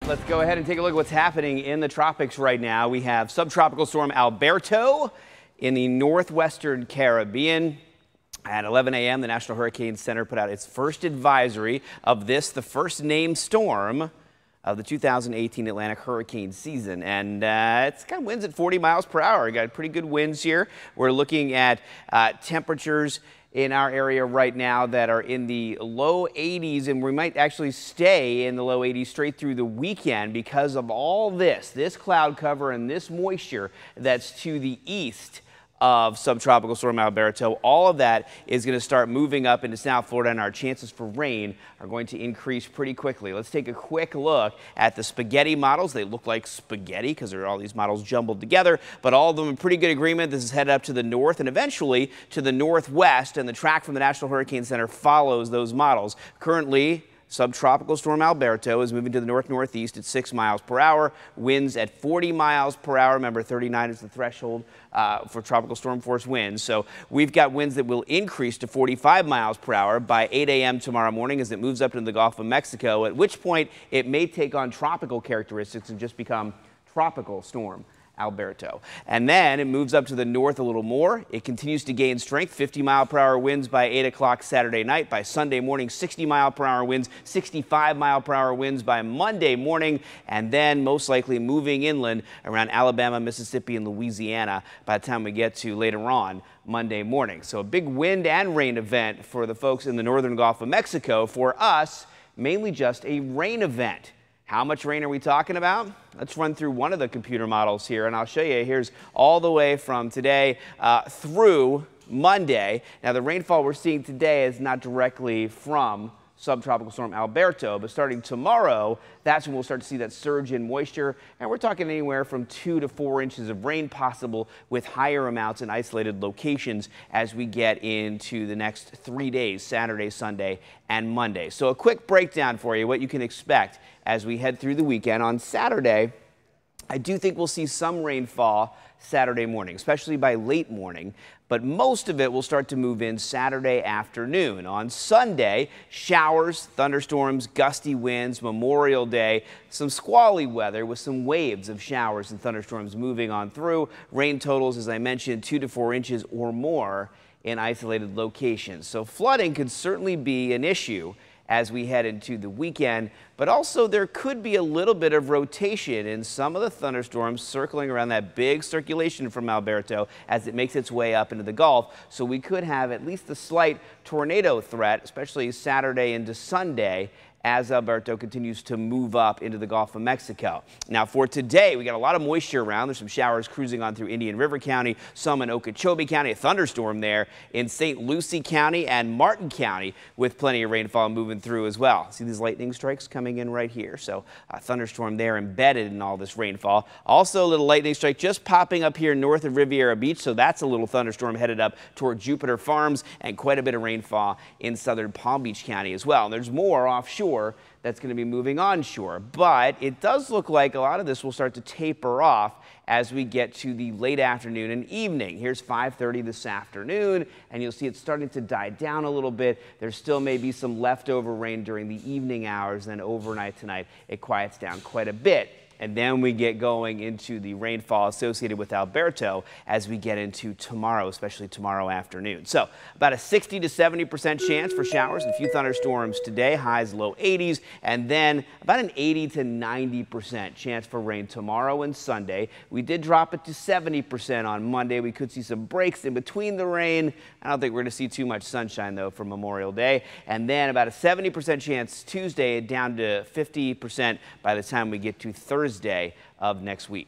Let's go ahead and take a look at what's happening in the tropics right now. We have subtropical storm Alberto in the northwestern Caribbean. At 11 a.m., the National Hurricane Center put out its first advisory of this, the first named storm of the 2018 Atlantic hurricane season. And it's got winds at 40 miles per hour. Got pretty good winds here. We're looking at temperatures in our area right now that are in the low 80s, and we might actually stay in the low 80s straight through the weekend because of all this cloud cover and this moisture that's to the east of subtropical storm Alberto. All of that is going to start moving up into South Florida, and our chances for rain are going to increase pretty quickly. Let's take a quick look at the spaghetti models. They look like spaghetti because there are all these models jumbled together, but all of them in pretty good agreement. This is headed up to the north and eventually to the northwest, and the track from the National Hurricane Center follows those models. Currently, subtropical storm Alberto is moving to the north-northeast at 6 miles per hour. Winds at 40 miles per hour. Remember, 39 is the threshold for tropical storm force winds. So we've got winds that will increase to 45 miles per hour by 8 a.m. tomorrow morning as it moves up into the Gulf of Mexico, at which point it may take on tropical characteristics and just become tropical storm Alberto. And then it moves up to the north a little more. It continues to gain strength, 50 mile per hour winds by 8 o'clock Saturday night. By Sunday morning, 60 mile per hour winds, 65 mile per hour winds by Monday morning, and then most likely moving inland around Alabama, Mississippi, and Louisiana by the time we get to later on Monday morning. So a big wind and rain event for the folks in the northern Gulf of Mexico. For us, mainly just a rain event. How much rain are we talking about? Let's run through one of the computer models here, and I'll show you. Here's all the way from today through Monday. Now, the rainfall we're seeing today is not directly from subtropical storm Alberto, but starting tomorrow, that's when we'll start to see that surge in moisture, and we're talking anywhere from 2 to 4 inches of rain possible with higher amounts in isolated locations as we get into the next 3 days, Saturday, Sunday, and Monday. So a quick breakdown for you, what you can expect as we head through the weekend. On Saturday, I do think we'll see some rainfall Saturday morning, especially by late morning, but most of it will start to move in Saturday afternoon. On Sunday, showers, thunderstorms, gusty winds, Memorial Day, some squally weather with some waves of showers and thunderstorms moving on through. Rain totals, as I mentioned, 2 to 4 inches or more in isolated locations. So flooding could certainly be an issue as we head into the weekend, but also there could be a little bit of rotation in some of the thunderstorms circling around that big circulation from Alberto as it makes its way up into the Gulf. So we could have at least a slight tornado threat, especially Saturday into Sunday, as Alberto continues to move up into the Gulf of Mexico. Now for today, we got a lot of moisture around. There's some showers cruising on through Indian River County, some in Okeechobee County, a thunderstorm there in St. Lucie County and Martin County with plenty of rainfall moving through as well. See these lightning strikes coming in right here. So a thunderstorm there embedded in all this rainfall. Also a little lightning strike just popping up here north of Riviera Beach. So that's a little thunderstorm headed up toward Jupiter Farms, and quite a bit of rainfall in southern Palm Beach County as well. And there's more offshore that's going to be moving onshore, but it does look like a lot of this will start to taper off as we get to the late afternoon and evening. Here's 5:30 this afternoon, and you'll see it's starting to die down a little bit. There still may be some leftover rain during the evening hours, then overnight tonight it quiets down quite a bit. And then we get going into the rainfall associated with Alberto as we get into tomorrow, especially tomorrow afternoon. So about a 60 to 70% chance for showers and a few thunderstorms today, highs low 80s, and then about an 80 to 90% chance for rain tomorrow and Sunday. We did drop it to 70% on Monday. We could see some breaks in between the rain. I don't think we're going to see too much sunshine, though, for Memorial Day. And then about a 70% chance Tuesday, down to 50% by the time we get to Thursday of next week.